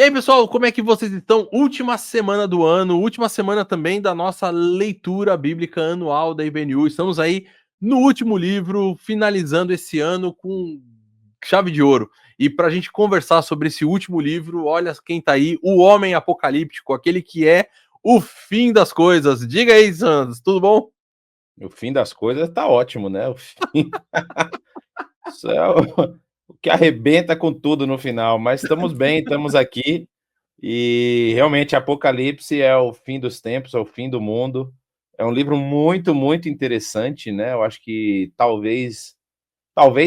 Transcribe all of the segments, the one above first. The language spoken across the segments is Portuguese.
E aí, pessoal, como é que vocês estão? Última semana do ano, última semana também da nossa leitura bíblica anual da IBNU. Estamos aí no último livro, finalizando esse ano com chave de ouro. E para a gente conversar sobre esse último livro, olha quem tá aí, o Homem Apocalíptico, aquele que é o fim das coisas. Diga aí, Santos, tudo bom? O fim das coisas tá ótimo, né, o fim isso é o que arrebenta com tudo no final, mas estamos bem, estamos aqui, e realmente Apocalipse é o fim dos tempos, é o fim do mundo. É um livro muito, muito interessante, né, eu acho que talvez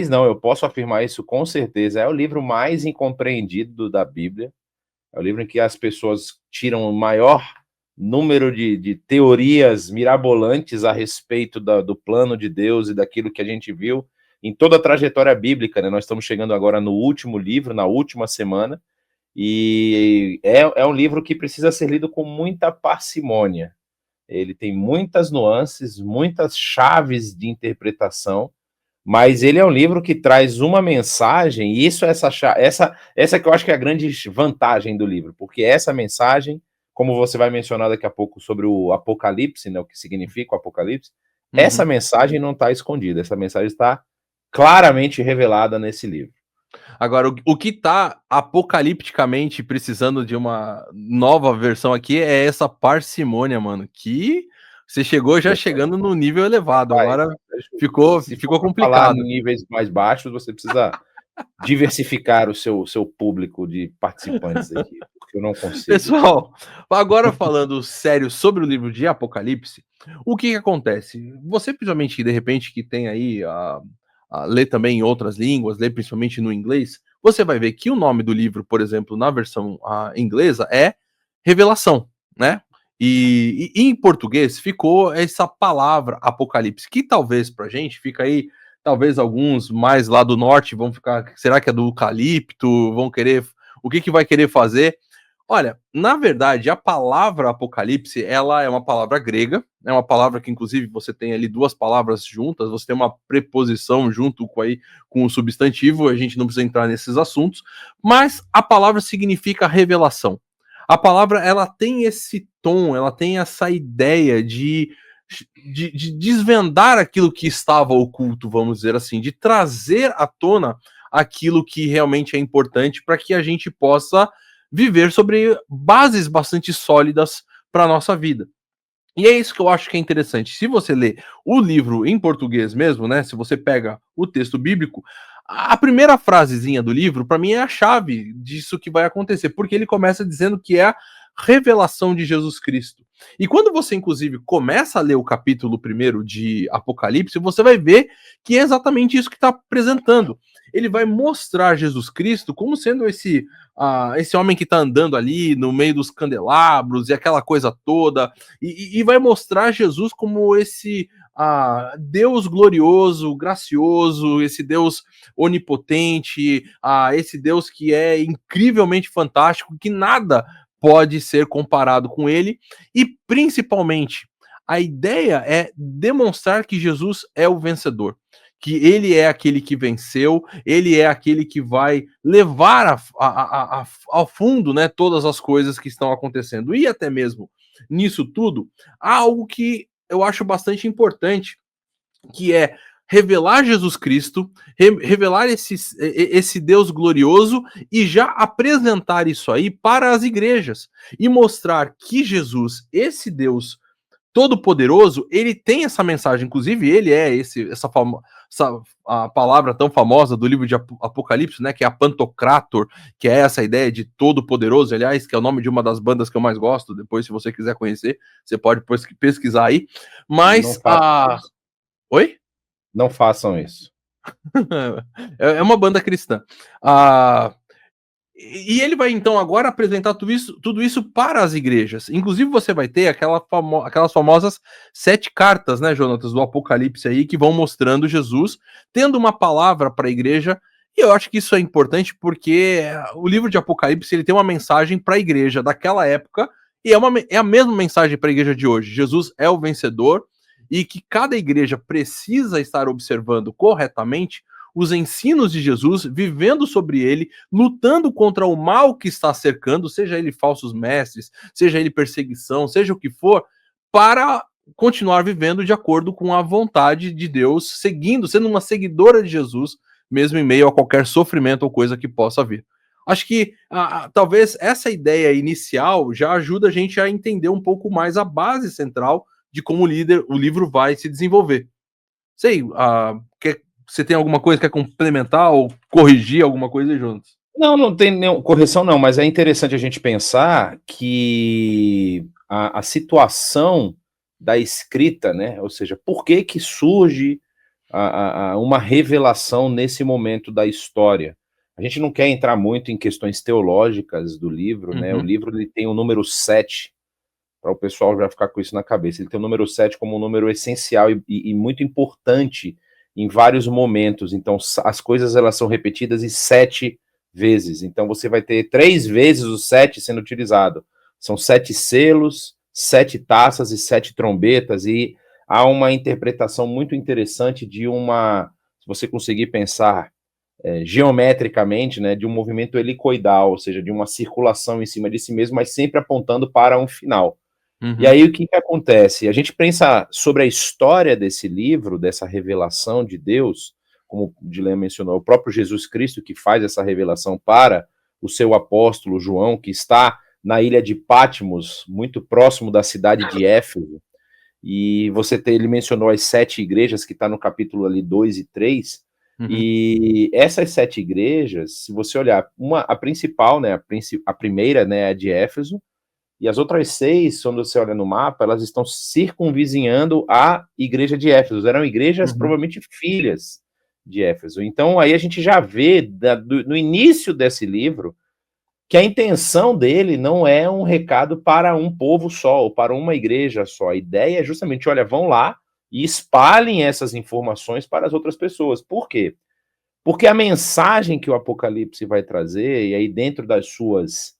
não, eu posso afirmar isso com certeza, é o livro mais incompreendido da Bíblia, é o livro em que as pessoas tiram o maior número de teorias mirabolantes a respeito do plano de Deus e daquilo que a gente viu em toda a trajetória bíblica, né? Nós estamos chegando agora no último livro, na última semana, e é um livro que precisa ser lido com muita parcimônia. Ele tem muitas nuances, muitas chaves de interpretação, mas ele é um livro que traz uma mensagem, e isso essa que eu acho que é a grande vantagem do livro, porque essa mensagem, como você vai mencionar daqui a pouco sobre o Apocalipse, né, o que significa o Apocalipse, essa Uhum. mensagem não está escondida, essa mensagem está claramente revelada nesse livro. Agora, o que tá apocalipticamente precisando de uma nova versão aqui é essa parcimônia, mano. Que você chegou já chegando no nível elevado. Rapaz, Agora ficou se for para falar em complicado. níveis mais baixos, você precisa diversificar o seu público de participantes aqui, porque eu não consigo. Pessoal, agora falando sério sobre o livro de Apocalipse, o que que acontece? Você, principalmente, de repente, que tem aí lê também em outras línguas, lê principalmente no inglês, você vai ver que o nome do livro, por exemplo, na versão inglesa é Revelação, né? E em português ficou essa palavra Apocalipse, que talvez pra gente fica aí, talvez alguns mais lá do norte vão ficar, será que é do eucalipto? Vão querer, o que que vai querer fazer? Olha, na verdade, a palavra apocalipse, ela é uma palavra grega, é uma palavra que, inclusive, você tem ali duas palavras juntas, você tem uma preposição junto com o substantivo, a gente não precisa entrar nesses assuntos, mas a palavra significa revelação. A palavra, ela tem esse tom, ela tem essa ideia de desvendar aquilo que estava oculto, vamos dizer assim, de trazer à tona aquilo que realmente é importante para que a gente possa viver sobre bases bastante sólidas para a nossa vida. E é isso que eu acho que é interessante. Se você lê o livro em português mesmo, né? Se você pega o texto bíblico, a primeira frasezinha do livro, para mim, é a chave disso que vai acontecer, porque ele começa dizendo que é a revelação de Jesus Cristo. E quando você, inclusive, começa a ler o capítulo primeiro de Apocalipse, você vai ver que é exatamente isso que está apresentando. Ele vai mostrar Jesus Cristo como sendo esse homem que está andando ali no meio dos candelabros e aquela coisa toda, e vai mostrar Jesus como esse Deus glorioso, gracioso, esse Deus onipotente, esse Deus que é incrivelmente fantástico, que nada pode ser comparado com ele, e principalmente a ideia é demonstrar que Jesus é o vencedor, que ele é aquele que venceu, ele é aquele que vai levar ao fundo, né, todas as coisas que estão acontecendo. E até mesmo nisso tudo, há algo que eu acho bastante importante, que é revelar Jesus Cristo, revelar esse Deus glorioso e já apresentar isso aí para as igrejas e mostrar que Jesus, esse Deus Todo-Poderoso, ele tem essa mensagem, inclusive ele é essa a palavra tão famosa do livro de Apocalipse, né, que é a Pantocrator, que é essa ideia de Todo-Poderoso, aliás, que é o nome de uma das bandas que eu mais gosto, depois se você quiser conhecer, você pode pesquisar aí, Não mas façam isso. Oi? Não façam isso. É uma banda cristã. Ah, e ele vai então agora apresentar tudo isso para as igrejas. Inclusive, você vai ter aquelas famosas 7 cartas, né, Jonatas, do Apocalipse aí, que vão mostrando Jesus tendo uma palavra para a igreja. E eu acho que isso é importante porque o livro de Apocalipse ele tem uma mensagem para a igreja daquela época e é a mesma mensagem para a igreja de hoje. Jesus é o vencedor e que cada igreja precisa estar observando corretamente os ensinos de Jesus, vivendo sobre ele, lutando contra o mal que está cercando, seja ele falsos mestres, seja ele perseguição, seja o que for, para continuar vivendo de acordo com a vontade de Deus, seguindo, sendo uma seguidora de Jesus, mesmo em meio a qualquer sofrimento ou coisa que possa vir. Acho que talvez essa ideia inicial já ajuda a gente a entender um pouco mais a base central de como o livro vai se desenvolver. Sei, você tem alguma coisa que quer complementar ou corrigir alguma coisa aí juntos? Não, não tem nenhuma correção não, mas é interessante a gente pensar que a situação da escrita, né, ou seja, por que que surge uma revelação nesse momento da história. A gente não quer entrar muito em questões teológicas do livro, né, o livro ele tem o número 7, para o pessoal já ficar com isso na cabeça, ele tem o número 7 como um número essencial e muito importante em vários momentos, então as coisas elas são repetidas em 7 vezes, então você vai ter 3 vezes o 7 sendo utilizado, são 7 selos, 7 taças e 7 trombetas, e há uma interpretação muito interessante de se você conseguir pensar geometricamente, né, de um movimento helicoidal, ou seja, de uma circulação em cima de si mesmo, mas sempre apontando para um final. E aí o que acontece? A gente pensa sobre a história desse livro, dessa revelação de Deus, como o Dilema mencionou, o próprio Jesus Cristo que faz essa revelação para o seu apóstolo João, que está na ilha de Patmos, muito próximo da cidade de Éfeso, e ele mencionou as 7 igrejas, que está no capítulo ali 2 e 3, e essas 7 igrejas, se você olhar, a principal, né, a primeira, né, é a de Éfeso, e as outras 6, quando você olha no mapa, elas estão circunvizinhando a igreja de Éfeso, eram igrejas provavelmente filhas de Éfeso. Então aí a gente já vê, no início desse livro, que a intenção dele não é um recado para um povo só, ou para uma igreja só. A ideia é justamente, olha, vão lá e espalhem essas informações para as outras pessoas. Por quê? Porque a mensagem que o Apocalipse vai trazer, e aí dentro das suas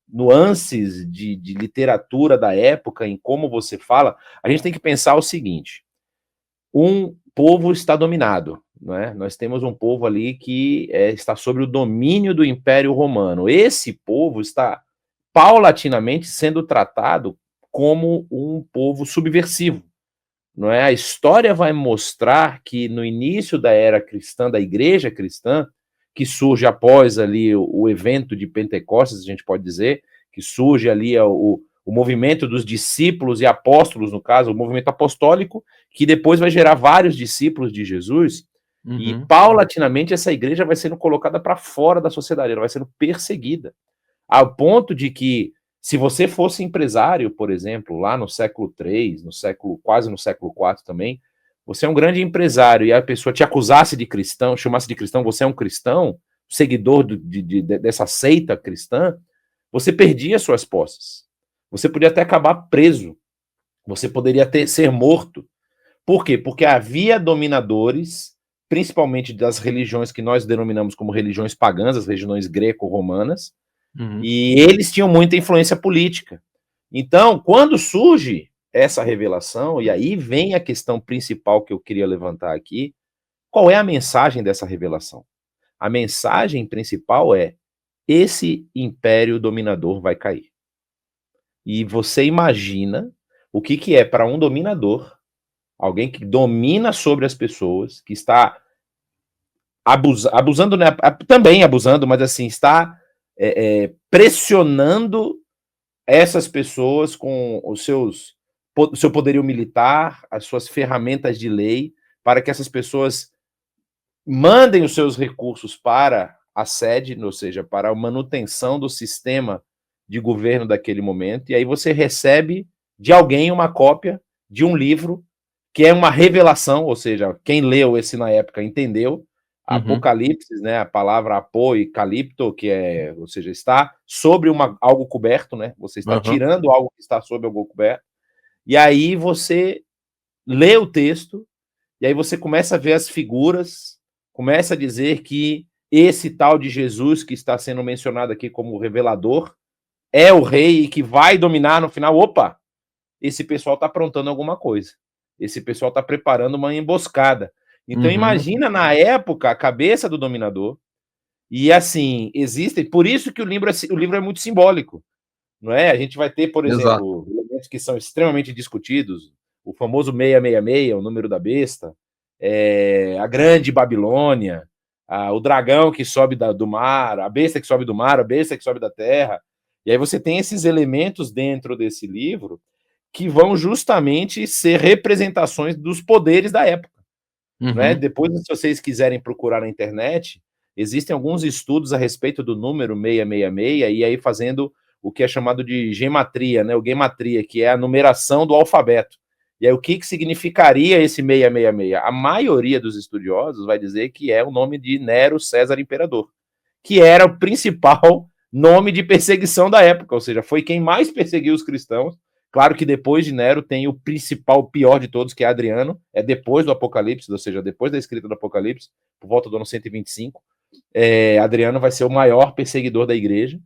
nuances de literatura da época, em como você fala, a gente tem que pensar o seguinte: um povo está dominado, não é? Nós temos um povo ali que está sob o domínio do Império Romano. Esse povo está paulatinamente sendo tratado como um povo subversivo, não é? A história vai mostrar que no início da era cristã, da igreja cristã, que surge após ali o evento de Pentecostes, a gente pode dizer, que surge ali o movimento dos discípulos e apóstolos, no caso, o movimento apostólico, que depois vai gerar vários discípulos de Jesus, e paulatinamente essa igreja vai sendo colocada para fora da sociedade, ela vai sendo perseguida, ao ponto de que, se você fosse empresário, por exemplo, lá no século III, quase no século IV também, você é um grande empresário e a pessoa te acusasse de cristão, chamasse de cristão, você é um cristão, seguidor dessa seita cristã, você perdia suas posses. Você podia até acabar preso. Você poderia ser morto. Por quê? Porque havia dominadores, principalmente das religiões que nós denominamos como religiões pagãs, as religiões greco-romanas, e eles tinham muita influência política. Então, quando surge essa revelação, e aí vem a questão principal que eu queria levantar aqui, qual é a mensagem dessa revelação? A mensagem principal é: esse império dominador vai cair. E você imagina o que é para um dominador, alguém que domina sobre as pessoas, que está abusando, né, também abusando, mas assim, está pressionando essas pessoas com o seu poderio militar, as suas ferramentas de lei, para que essas pessoas mandem os seus recursos para a sede, ou seja, para a manutenção do sistema de governo daquele momento, e aí você recebe de alguém uma cópia de um livro que é uma revelação, ou seja, quem leu esse na época entendeu, Apocalipse, né, a palavra apo e calipto, que ou seja, está sobre algo coberto, né, você está tirando algo que está sobre algo coberto, e aí você lê o texto, e aí você começa a ver as figuras, começa a dizer que esse tal de Jesus que está sendo mencionado aqui como revelador é o rei que vai dominar no final. Opa, esse pessoal está aprontando alguma coisa. Esse pessoal está preparando uma emboscada. Então imagina na época a cabeça do dominador, e assim, existem, por isso que o livro é muito simbólico, não é? A gente vai ter, por Exato. exemplo, elementos que são extremamente discutidos, o famoso 666, o número da besta, a grande Babilônia, o dragão que sobe do mar, a besta que sobe do mar, a besta que sobe da terra, e aí você tem esses elementos dentro desse livro que vão justamente ser representações dos poderes da época. Né? Depois, se vocês quiserem procurar na internet, existem alguns estudos a respeito do número 666, e aí fazendo o que é chamado de gematria, né? O gematria, que é a numeração do alfabeto. E aí, o que significaria esse 666? A maioria dos estudiosos vai dizer que é o nome de Nero César Imperador, que era o principal nome de perseguição da época, ou seja, foi quem mais perseguiu os cristãos. Claro que depois de Nero tem o principal, o pior de todos, que é Adriano, é depois do Apocalipse, ou seja, depois da escrita do Apocalipse, por volta do ano 125, Adriano vai ser o maior perseguidor da igreja,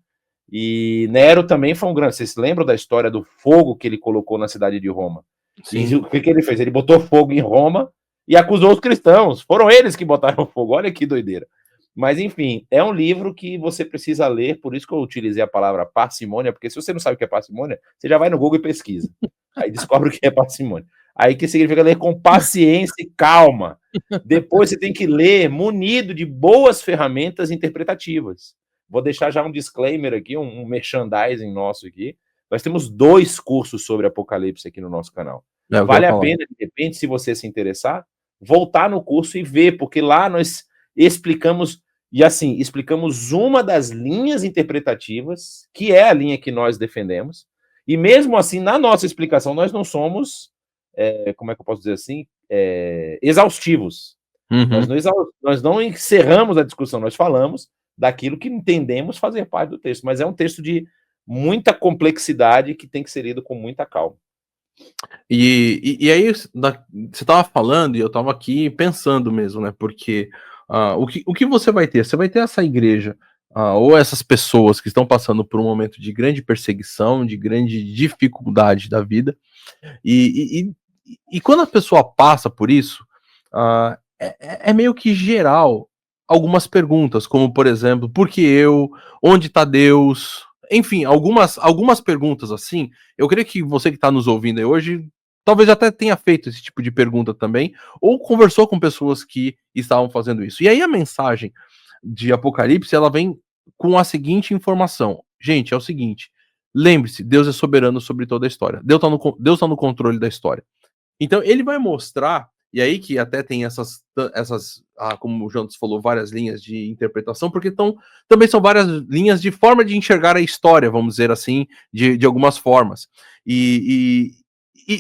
e Nero também foi um grande... Vocês se lembram da história do fogo que ele colocou na cidade de Roma? Sim. E o que ele fez? Ele botou fogo em Roma e acusou os cristãos, foram eles que botaram fogo, olha que doideira. Mas, enfim, é um livro que você precisa ler, por isso que eu utilizei a palavra parcimônia, porque se você não sabe o que é parcimônia, você já vai no Google e pesquisa. Aí descobre o que é parcimônia. Aí que significa ler com paciência e calma. Depois você tem que ler munido de boas ferramentas interpretativas. Vou deixar já um disclaimer aqui, um merchandising nosso aqui. Nós temos 2 cursos sobre Apocalipse aqui no nosso canal. Vale a pena, de repente, se você se interessar, voltar no curso e ver, porque lá nós explicamos... E assim, explicamos uma das linhas interpretativas, que é a linha que nós defendemos, e mesmo assim, na nossa explicação, nós não somos, como é que eu posso dizer assim, exaustivos. Nós não encerramos a discussão, nós falamos daquilo que entendemos fazer parte do texto, mas é um texto de muita complexidade que tem que ser lido com muita calma. E aí, você estava falando, e eu estava aqui pensando mesmo, né, porque... o que você vai ter? Você vai ter essa igreja, ou essas pessoas que estão passando por um momento de grande perseguição, de grande dificuldade da vida, e quando a pessoa passa por isso, é meio que geral algumas perguntas, como por exemplo, por que eu? Onde está Deus? Enfim, algumas perguntas assim. Eu creio que você que está nos ouvindo aí hoje talvez até tenha feito esse tipo de pergunta também, ou conversou com pessoas que estavam fazendo isso. E aí a mensagem de Apocalipse, ela vem com a seguinte informação. Gente, é o seguinte, lembre-se, Deus é soberano sobre toda a história. Deus tá no controle da história. Então ele vai mostrar, e aí que até tem essas como o Jantos falou, várias linhas de interpretação, porque também são várias linhas de forma de enxergar a história, vamos dizer assim, de algumas formas.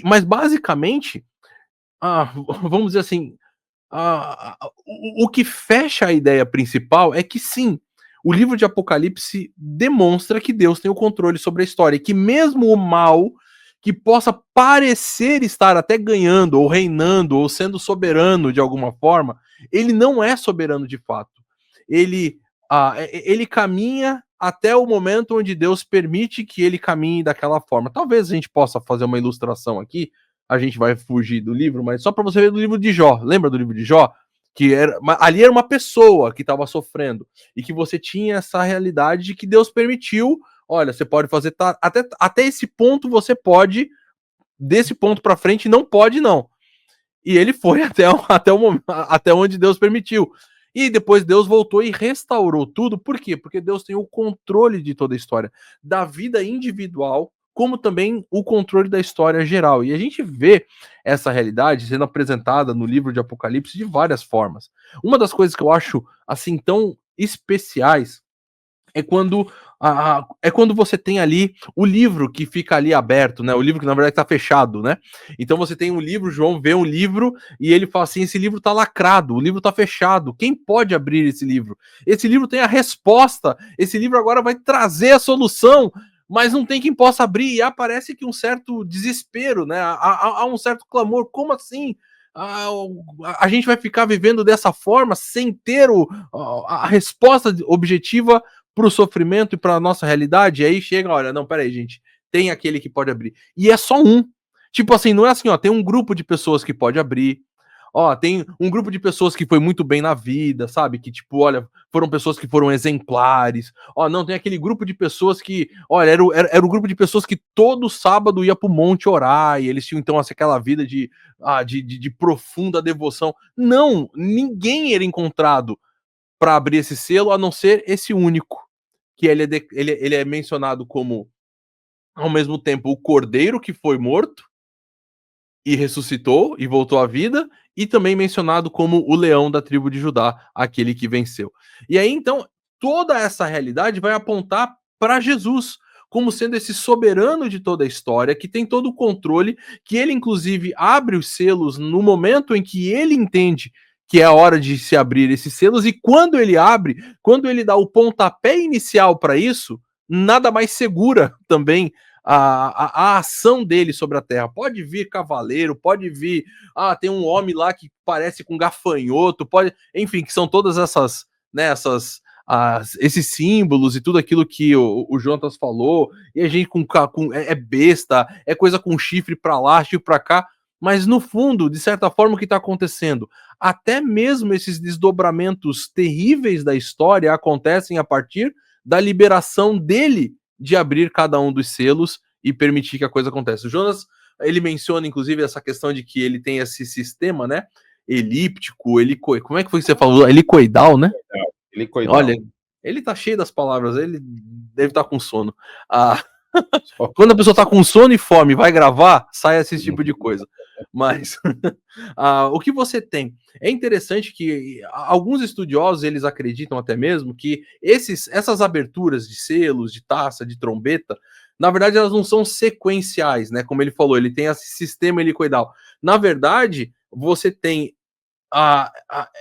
Mas basicamente, vamos dizer assim, o que fecha a ideia principal é que sim, o livro de Apocalipse demonstra que Deus tem o controle sobre a história, e que mesmo o mal que possa parecer estar até ganhando, ou reinando, ou sendo soberano de alguma forma, ele não é soberano de fato. Ele caminha até o momento onde Deus permite que ele caminhe daquela forma. Talvez a gente possa fazer uma ilustração aqui, a gente vai fugir do livro, mas só para você ver do livro de Jó. Lembra do livro de Jó? Que ali era uma pessoa que estava sofrendo, e que você tinha essa realidade de que Deus permitiu. Olha, você pode fazer até esse ponto, você pode, desse ponto para frente não pode não. E ele foi até onde Deus permitiu. E depois Deus voltou e restaurou tudo. Por quê? Porque Deus tem o controle de toda a história, da vida individual, como também o controle da história geral. E a gente vê essa realidade sendo apresentada no livro de Apocalipse de várias formas. Uma das coisas que eu acho assim tão especiais é quando você tem ali o livro que fica ali aberto, né? O livro que na verdade está fechado, né? Então você tem um livro, João vê um livro e ele fala assim: esse livro está lacrado, o livro está fechado. Quem pode abrir esse livro? Esse livro tem a resposta. Esse livro agora vai trazer a solução, mas não tem quem possa abrir. E aparece que um certo desespero, né? Há um certo clamor. Como assim? A gente vai ficar vivendo dessa forma sem ter a resposta objetiva para o sofrimento e para a nossa realidade? E aí chega, olha, não, peraí, gente, tem aquele que pode abrir. E é só um. Tipo assim, não é assim, ó, tem um grupo de pessoas que pode abrir, Ó, tem um grupo de pessoas que foi muito bem na vida, sabe? Que, tipo, olha, foram pessoas que foram exemplares. Ó, não, tem aquele grupo de pessoas que, olha, era um grupo de pessoas que todo sábado ia pro monte orar, e eles tinham, então, assim, aquela vida de profunda devoção. Não, ninguém era encontrado para abrir esse selo, a não ser esse único, que ele é mencionado como, ao mesmo tempo, o cordeiro que foi morto, e ressuscitou e voltou à vida, e também mencionado como o leão da tribo de Judá, aquele que venceu. E aí, então, toda essa realidade vai apontar para Jesus, como sendo esse soberano de toda a história, que tem todo o controle, que ele, inclusive, abre os selos no momento em que ele entende que é a hora de se abrir esses selos, e quando ele abre, quando ele dá o pontapé inicial para isso, nada mais segura também a ação dele sobre a Terra. Pode vir cavaleiro, pode vir. Tem um homem lá que parece com gafanhoto, pode. Enfim, que são todas essas, né, esses símbolos e tudo aquilo que o Jonas falou. E a gente é besta, é coisa com chifre pra lá, chifre pra cá. Mas no fundo, de certa forma, o que está acontecendo? Até mesmo esses desdobramentos terríveis da história acontecem a partir da liberação dele de abrir cada um dos selos e permitir que a coisa aconteça. O Jonas, ele menciona, inclusive, essa questão de que ele tem esse sistema, né? Elíptico, como é que foi que você falou? Helicoidal, né? Helicoidal. Olha, ele tá cheio das palavras, ele deve estar com sono. Quando a pessoa tá com sono e fome, vai gravar, sai esse tipo de coisa. Mas o que você tem? É interessante que alguns estudiosos, eles acreditam até mesmo que essas aberturas de selos, de taça, de trombeta, na verdade elas não são sequenciais, né? Como ele falou, ele tem esse sistema helicoidal. Na verdade, você tem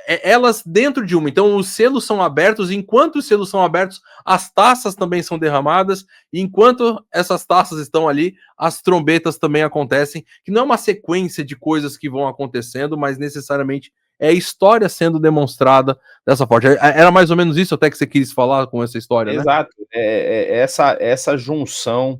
elas dentro de uma. Então, os selos são abertos, enquanto os selos são abertos, as taças também são derramadas, e enquanto essas taças estão ali, as trombetas também acontecem, que não é uma sequência de coisas que vão acontecendo, mas necessariamente é a história sendo demonstrada dessa forma. Era mais ou menos isso até que você quis falar com essa história, né? Exato. Essa junção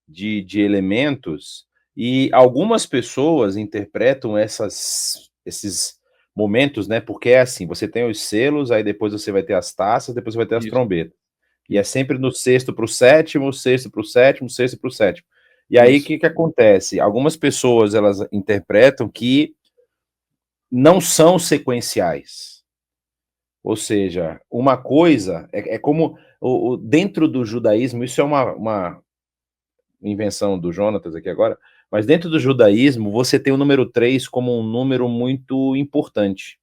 de elementos, e algumas pessoas interpretam esses momentos, né? Porque é assim, você tem os selos, aí depois você vai ter as taças, depois você vai ter as trombetas. E é sempre no sexto para o sétimo, sexto para o sétimo, sexto para o sétimo. E aí o que acontece? Algumas pessoas elas interpretam que não são sequenciais. Ou seja, uma coisa é como dentro do judaísmo, isso é uma invenção do Jonatas aqui agora, mas dentro do judaísmo você tem o número 3 como um número muito importante.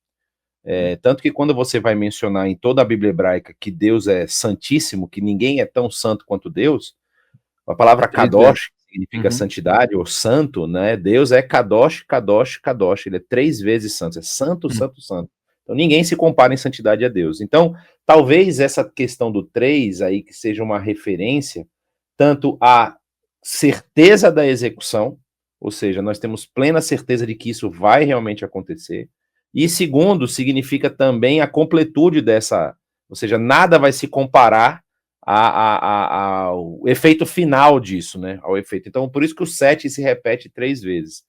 Tanto que quando você vai mencionar em toda a Bíblia hebraica que Deus é santíssimo, que ninguém é tão santo quanto Deus, a palavra kadosh, que significa santidade ou santo, né? Deus é kadosh, kadosh, kadosh, ele é 3 vezes santo, é santo, santo, santo. Então ninguém se compara em santidade a Deus. Então, talvez essa questão do 3 aí que seja uma referência tanto à certeza da execução, ou seja, nós temos plena certeza de que isso vai realmente acontecer, e segundo, significa também a completude dessa, ou seja, nada vai se comparar ao efeito final disso, né? Ao efeito. Então, por isso que o 7 se repete 3 vezes.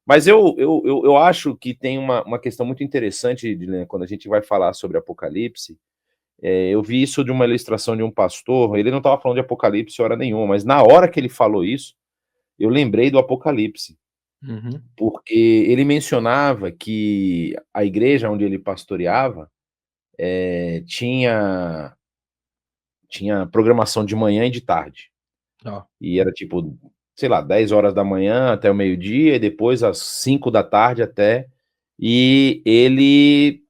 Mas eu acho que tem uma questão muito interessante, quando a gente vai falar sobre Apocalipse. Eu vi isso de uma ilustração de um pastor, ele não estava falando de Apocalipse hora nenhuma, mas na hora que ele falou isso, eu lembrei do Apocalipse. Porque ele mencionava que a igreja onde ele pastoreava tinha programação de manhã e de tarde. E era tipo, sei lá, 10 horas da manhã até o meio-dia, e depois às 5 da tarde até. E ele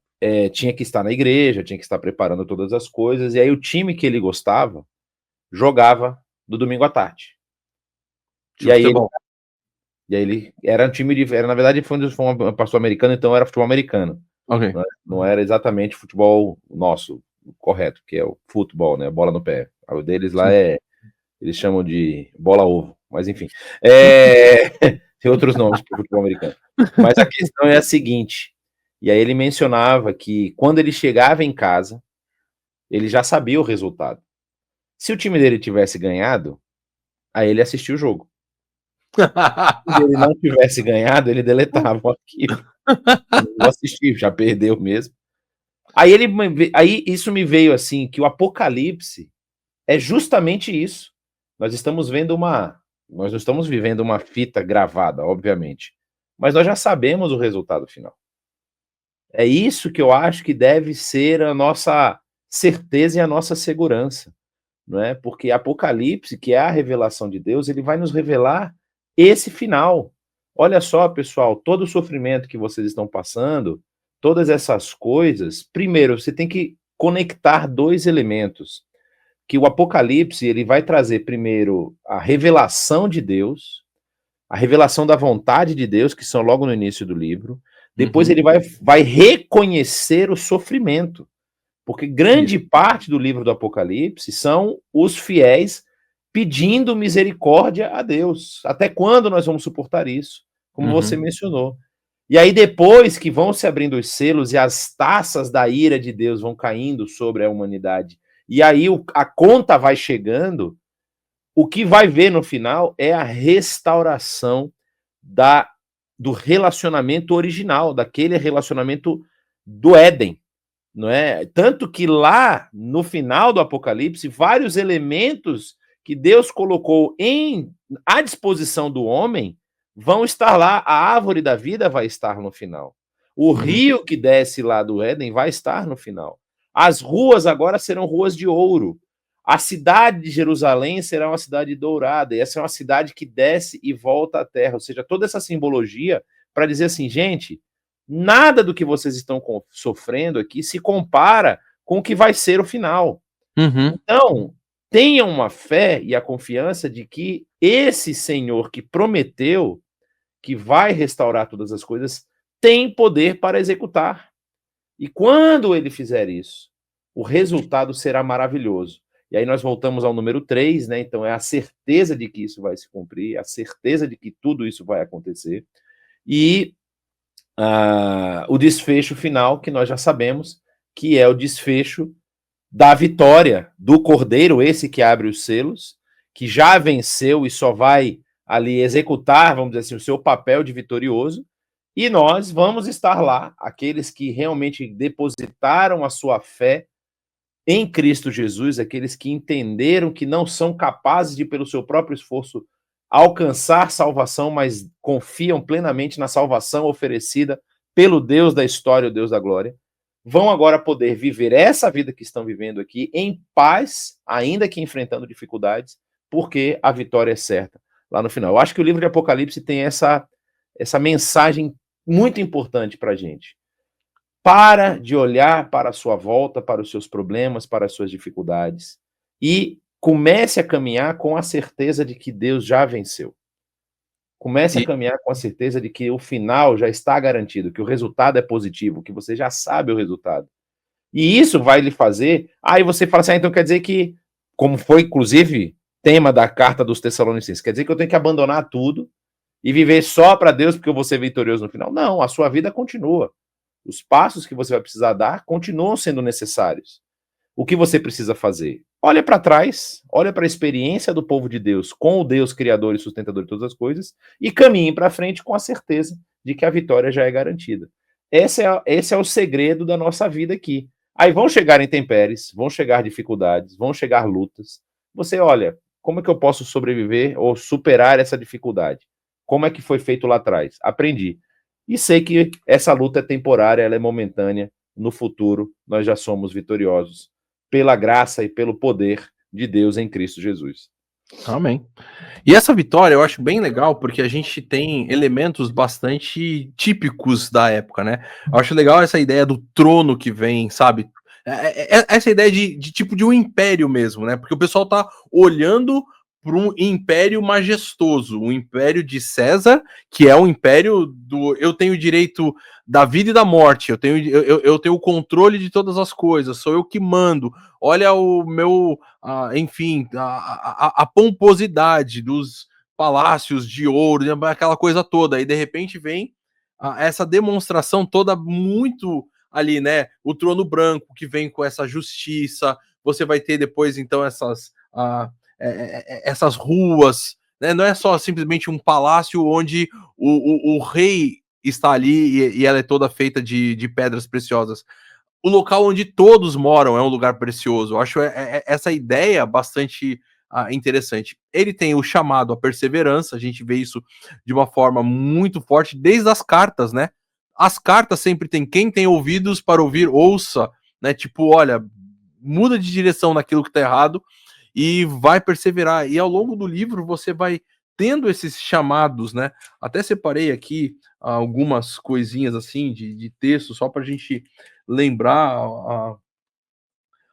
tinha que estar na igreja, tinha que estar preparando todas as coisas. E aí o time que ele gostava jogava no domingo à tarde. E aí ele era um time na verdade, foi um pastor americano, então era futebol americano. Okay. Não era exatamente futebol nosso, correto, que é o futebol, né? Bola no pé. O deles lá eles chamam de bola-ovo, mas enfim. Tem outros nomes para o futebol americano. Mas a questão é a seguinte, e aí ele mencionava que quando ele chegava em casa, ele já sabia o resultado. Se o time dele tivesse ganhado, aí ele assistia o jogo. Se ele não tivesse ganhado, ele deletava o arquivo. Não vou assistir, já perdeu mesmo. Aí isso me veio assim, que o Apocalipse é justamente isso. Nós estamos vendo nós não estamos vivendo uma fita gravada, obviamente, mas nós já sabemos o resultado final. É isso que eu acho que deve ser a nossa certeza e a nossa segurança, não é? Porque Apocalipse, que é a revelação de Deus, ele vai nos revelar esse final. Olha só, pessoal, todo o sofrimento que vocês estão passando, todas essas coisas, primeiro, você tem que conectar dois elementos, que o Apocalipse, ele vai trazer primeiro a revelação de Deus, a revelação da vontade de Deus, que são logo no início do livro. Depois ele vai reconhecer o sofrimento, porque grande parte do livro do Apocalipse são os fiéis pedindo misericórdia a Deus. Até quando nós vamos suportar isso? Como você mencionou. E aí, depois que vão se abrindo os selos e as taças da ira de Deus vão caindo sobre a humanidade, e aí a conta vai chegando, o que vai ver no final é a restauração do relacionamento original, daquele relacionamento do Éden, não é? Tanto que lá no final do Apocalipse, vários elementos que Deus colocou à disposição do homem vão estar lá. A árvore da vida vai estar no final. O rio que desce lá do Éden vai estar no final. As ruas agora serão ruas de ouro. A cidade de Jerusalém será uma cidade dourada, e essa é uma cidade que desce e volta à terra, ou seja, toda essa simbologia para dizer assim, gente, nada do que vocês estão sofrendo aqui se compara com o que vai ser o final. Então, tenham uma fé e a confiança de que esse Senhor que prometeu que vai restaurar todas as coisas tem poder para executar. E quando ele fizer isso, o resultado será maravilhoso. E aí nós voltamos ao número 3, né? Então é a certeza de que isso vai se cumprir, a certeza de que tudo isso vai acontecer. E o desfecho final, que nós já sabemos, que é o desfecho da vitória do Cordeiro, esse que abre os selos, que já venceu e só vai ali executar, vamos dizer assim, o seu papel de vitorioso, e nós vamos estar lá, aqueles que realmente depositaram a sua fé em Cristo Jesus, aqueles que entenderam que não são capazes de, pelo seu próprio esforço, alcançar salvação, mas confiam plenamente na salvação oferecida pelo Deus da história, o Deus da glória, vão agora poder viver essa vida que estão vivendo aqui em paz, ainda que enfrentando dificuldades, porque a vitória é certa lá no final. Eu acho que o livro de Apocalipse tem essa mensagem muito importante para a gente. Para de olhar para a sua volta, para os seus problemas, para as suas dificuldades e comece a caminhar com a certeza de que Deus já venceu. Comece a caminhar com a certeza de que o final já está garantido, que o resultado é positivo, que você já sabe o resultado. E isso vai lhe fazer... Aí você fala assim, então quer dizer que, como foi inclusive tema da carta dos Tessalonicenses, quer dizer que eu tenho que abandonar tudo e viver só para Deus porque eu vou ser vitorioso no final? Não, a sua vida continua. Os passos que você vai precisar dar continuam sendo necessários. O que você precisa fazer? Olha para trás, olha para a experiência do povo de Deus com o Deus criador e sustentador de todas as coisas e caminhe para frente com a certeza de que a vitória já é garantida. Esse é o segredo da nossa vida aqui. Aí vão chegar intempéries, vão chegar dificuldades, vão chegar lutas. Você olha, como é que eu posso sobreviver ou superar essa dificuldade? Como é que foi feito lá atrás? Aprendi. E sei que essa luta é temporária, ela é momentânea. No futuro, nós já somos vitoriosos pela graça e pelo poder de Deus em Cristo Jesus. Amém. E essa vitória eu acho bem legal, porque a gente tem elementos bastante típicos da época, né? Eu acho legal essa ideia do trono que vem, sabe? Essa ideia de tipo de um império mesmo, né? Porque o pessoal tá olhando para um império majestoso, um império de César, que é um império do eu tenho direito da vida e da morte, eu tenho o controle de todas as coisas, sou eu que mando. Olha o meu, enfim, a pomposidade dos palácios de ouro, aquela coisa toda. E de repente vem essa demonstração toda muito ali, né? O trono branco que vem com essa justiça. Você vai ter depois, então, essas ruas, né? Não é só simplesmente um palácio onde o rei está ali e ela é toda feita de pedras preciosas. O local onde todos moram é um lugar precioso. Eu acho essa ideia bastante interessante. Ele tem o chamado à perseverança, a gente vê isso de uma forma muito forte, desde as cartas, né? As cartas sempre tem quem tem ouvidos para ouvir, ouça, né? Tipo, olha, muda de direção naquilo que tá errado e vai perseverar. E ao longo do livro você vai tendo esses chamados, né? Até separei aqui algumas coisinhas assim de texto, só para a gente lembrar.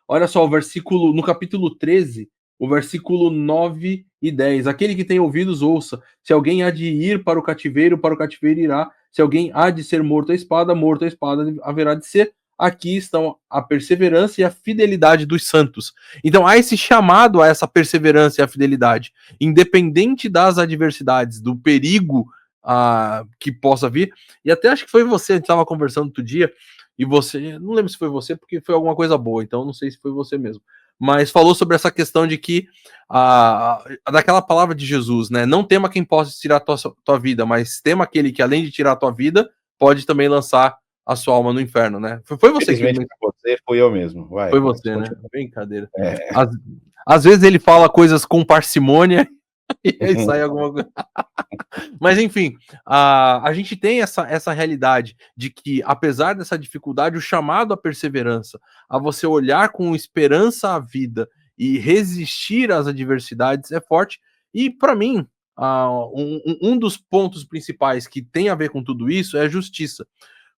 Olha só, o versículo, no capítulo 13, o versículo 9 e 10. Aquele que tem ouvidos, ouça. Se alguém há de ir para o cativeiro irá. Se alguém há de ser morto a espada haverá de ser. Aqui estão a perseverança e a fidelidade dos santos. Então há esse chamado a essa perseverança e a fidelidade, independente das adversidades, do perigo que possa vir. E até acho que foi você, a gente estava conversando outro dia, e você, não lembro se foi você, porque foi alguma coisa boa, então não sei se foi você mesmo, mas falou sobre essa questão de que daquela palavra de Jesus, né? Não tema quem possa tirar tua vida, mas tema aquele que, além de tirar a tua vida, pode também lançar a sua alma no inferno, né? Foi você que... Você, fui eu mesmo. Vai, foi você, né? Brincadeira. É. Às vezes ele fala coisas com parcimônia e aí sai alguma coisa. Mas enfim, a gente tem essa realidade de que, apesar dessa dificuldade, o chamado à perseverança, a você olhar com esperança à vida e resistir às adversidades é forte. E para mim, um dos pontos principais que tem a ver com tudo isso é a justiça.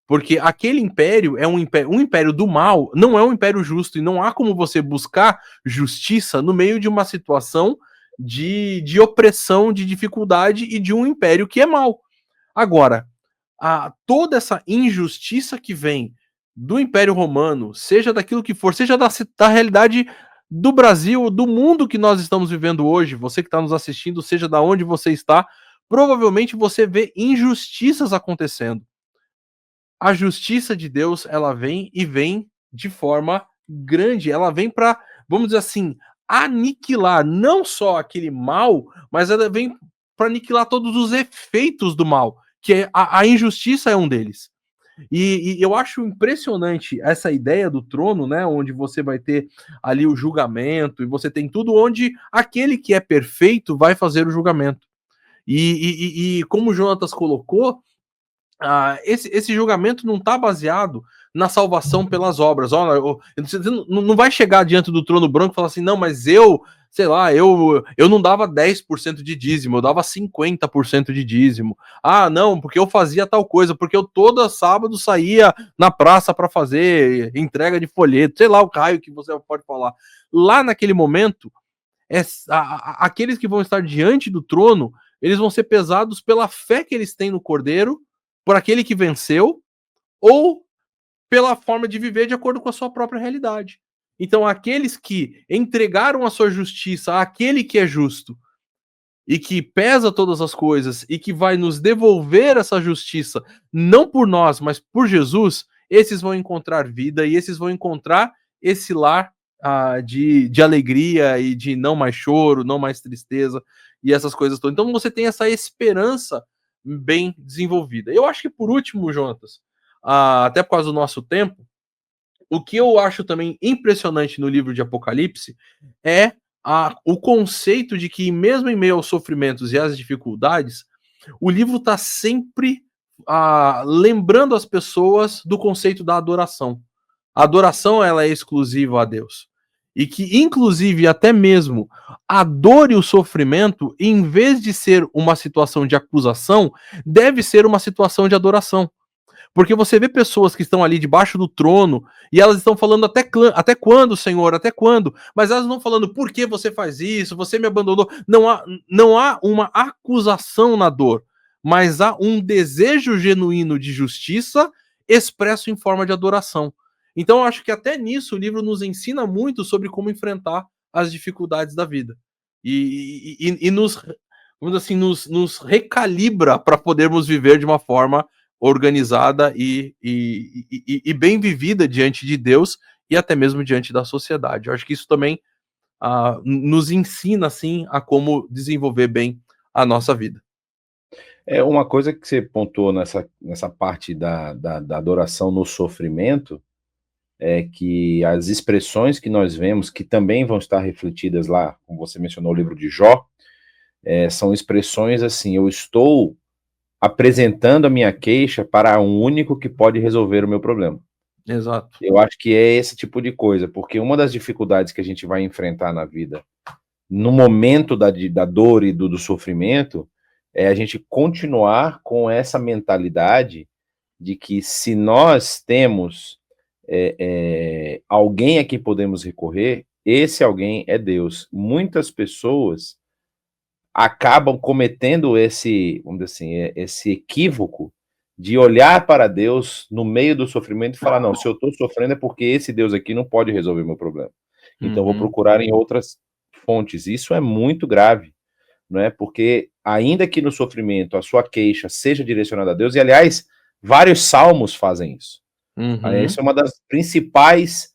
Porque aquele império é um império do mal, não é um império justo, e não há como você buscar justiça no meio de uma situação de opressão, de dificuldade e de um império que é mau. Agora, toda essa injustiça que vem do Império Romano, seja daquilo que for, seja da realidade do Brasil, do mundo que nós estamos vivendo hoje, você que está nos assistindo, seja da onde você está, provavelmente você vê injustiças acontecendo. A justiça de Deus, ela vem e vem de forma grande, ela vem para, vamos dizer assim, aniquilar não só aquele mal, mas ela vem para aniquilar todos os efeitos do mal, que a injustiça é um deles. E eu acho impressionante essa ideia do trono, né, onde você vai ter ali o julgamento, e você tem tudo onde aquele que é perfeito vai fazer o julgamento. E como o Jonatas colocou, esse julgamento não está baseado na salvação pelas obras. Olha, você não vai chegar diante do trono branco e falar assim, não, mas sei lá, eu não dava 10% de dízimo, eu dava 50% de dízimo. Ah, não, porque eu fazia tal coisa, porque eu todo sábado saía na praça para fazer entrega de folheto, sei lá o raio que você pode falar. Lá naquele momento, aqueles que vão estar diante do trono, eles vão ser pesados pela fé que eles têm no Cordeiro, por aquele que venceu, ou pela forma de viver de acordo com a sua própria realidade. Então, aqueles que entregaram a sua justiça àquele que é justo e que pesa todas as coisas e que vai nos devolver essa justiça, não por nós, mas por Jesus, esses vão encontrar vida e esses vão encontrar esse lar de alegria e de não mais choro, não mais tristeza e essas coisas todas. Então, você tem essa esperança bem desenvolvida. Eu acho que, por último, Jonatas, até por causa do nosso tempo, o que eu acho também impressionante no livro de Apocalipse é o conceito de que, mesmo em meio aos sofrimentos e às dificuldades, o livro está sempre lembrando as pessoas do conceito da adoração. A adoração, ela é exclusiva a Deus. E que, inclusive, até mesmo a dor e o sofrimento, em vez de ser uma situação de acusação, deve ser uma situação de adoração. Porque você vê pessoas que estão ali debaixo do trono e elas estão falando até quando, Senhor, até quando? Mas elas não falando por que você faz isso, você me abandonou. Não há uma acusação na dor, mas há um desejo genuíno de justiça expresso em forma de adoração. Então eu acho que até nisso o livro nos ensina muito sobre como enfrentar as dificuldades da vida. E nos, vamos assim, nos recalibra para podermos viver de uma forma organizada e bem vivida diante de Deus e até mesmo diante da sociedade. Eu acho que isso também nos ensina, assim, a como desenvolver bem a nossa vida. É uma coisa que você pontuou nessa parte da adoração no sofrimento, é que as expressões que nós vemos, que também vão estar refletidas lá, como você mencionou, o livro de Jó, são expressões assim: eu estou apresentando a minha queixa para um único que pode resolver o meu problema. Exato. Eu acho que é esse tipo de coisa, porque uma das dificuldades que a gente vai enfrentar na vida, no momento da dor e do sofrimento, é a gente continuar com essa mentalidade de que se nós temos alguém a quem podemos recorrer, esse alguém é Deus. Muitas pessoas acabam cometendo esse, vamos dizer assim, esse equívoco de olhar para Deus no meio do sofrimento e falar: não, se eu estou sofrendo é porque esse Deus aqui não pode resolver meu problema. Então vou procurar em outras fontes. Isso é muito grave, não é? Porque ainda que no sofrimento a sua queixa seja direcionada a Deus, e aliás, vários salmos fazem isso. Isso é uma das principais,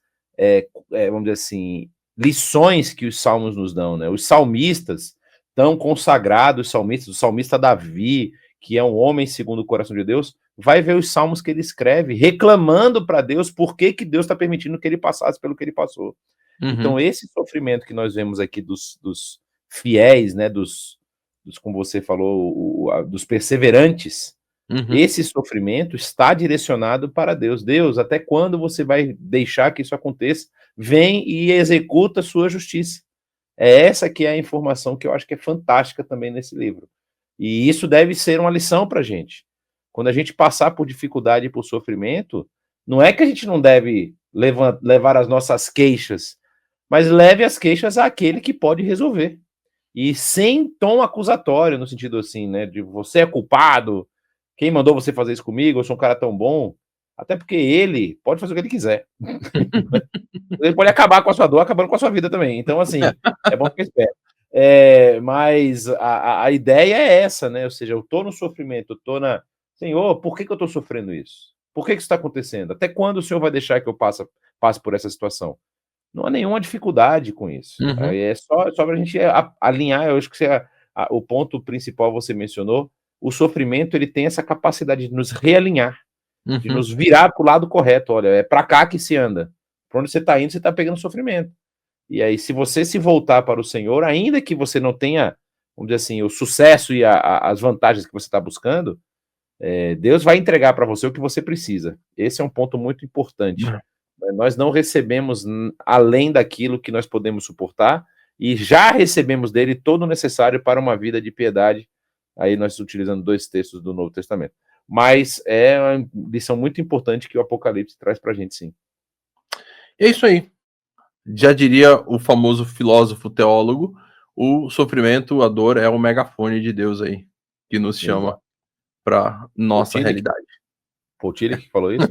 vamos dizer assim, lições que os salmos nos dão, né? Os salmistas tão consagrados, o salmista Davi, que é um homem segundo o coração de Deus, vai ver os salmos que ele escreve, reclamando para Deus por que Deus está permitindo que ele passasse pelo que ele passou. Então, esse sofrimento que nós vemos aqui dos fiéis, né, como você falou, dos perseverantes, esse sofrimento está direcionado para Deus. Deus, até quando você vai deixar que isso aconteça? Vem e executa a sua justiça. É essa que é a informação que eu acho que é fantástica também nesse livro. E isso deve ser uma lição para a gente. Quando a gente passar por dificuldade e por sofrimento, não é que a gente não deve levar as nossas queixas, mas leve as queixas àquele que pode resolver. E sem tom acusatório, no sentido assim, né, de você é culpado, quem mandou você fazer isso comigo, eu sou um cara tão bom. Até porque ele pode fazer o que ele quiser. Ele pode acabar com a sua dor, acabando com a sua vida também. Então, assim, é bom ficar esperto. Mas a ideia é essa, né? Ou seja, eu estou no sofrimento, eu estou na... Senhor, por que eu estou sofrendo isso? Por que isso está acontecendo? Até quando o Senhor vai deixar que eu passe por essa situação? Não há nenhuma dificuldade com isso. É só para a gente alinhar. Eu acho que o ponto principal você mencionou. O sofrimento, ele tem essa capacidade de nos realinhar, de nos virar para o lado correto. Olha, é para cá que se anda. Para onde você está indo, você está pegando sofrimento. E aí, se você se voltar para o Senhor, ainda que você não tenha, vamos dizer assim, o sucesso e as vantagens que você está buscando, Deus vai entregar para você o que você precisa. Esse é um ponto muito importante. Nós não recebemos além daquilo que nós podemos suportar e já recebemos dele todo o necessário para uma vida de piedade. Aí nós utilizando 2 textos do Novo Testamento. Mas é uma lição muito importante que o Apocalipse traz para a gente, sim. É isso aí. Já diria o famoso filósofo teólogo, o sofrimento, a dor é o megafone de Deus aí, que nos chama para nossa realidade. Paul Tillich que falou isso?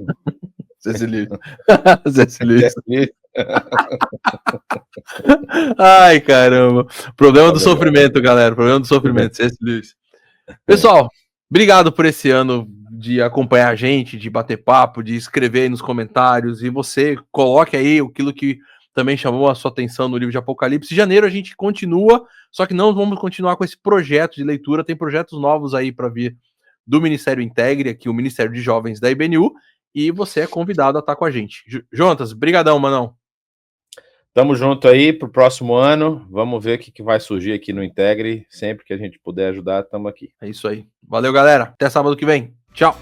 C.S. Lewis. Ai, caramba. Problema do sofrimento, galera. Problema do sofrimento. C.S. Lewis. Pessoal, obrigado por esse ano de acompanhar a gente, de bater papo, de escrever aí nos comentários. E você coloque aí aquilo que também chamou a sua atenção no livro de Apocalipse. Em janeiro a gente continua, só que não vamos continuar com esse projeto de leitura. Tem projetos novos aí para vir do Ministério Integre, aqui o Ministério de Jovens da IBNU. E você é convidado a estar com a gente. Jonatas, brigadão, manão. Tamo junto aí pro próximo ano. Vamos ver o que vai surgir aqui no Integre. Sempre que a gente puder ajudar, tamo aqui. É isso aí. Valeu, galera. Até sábado que vem. Tchau.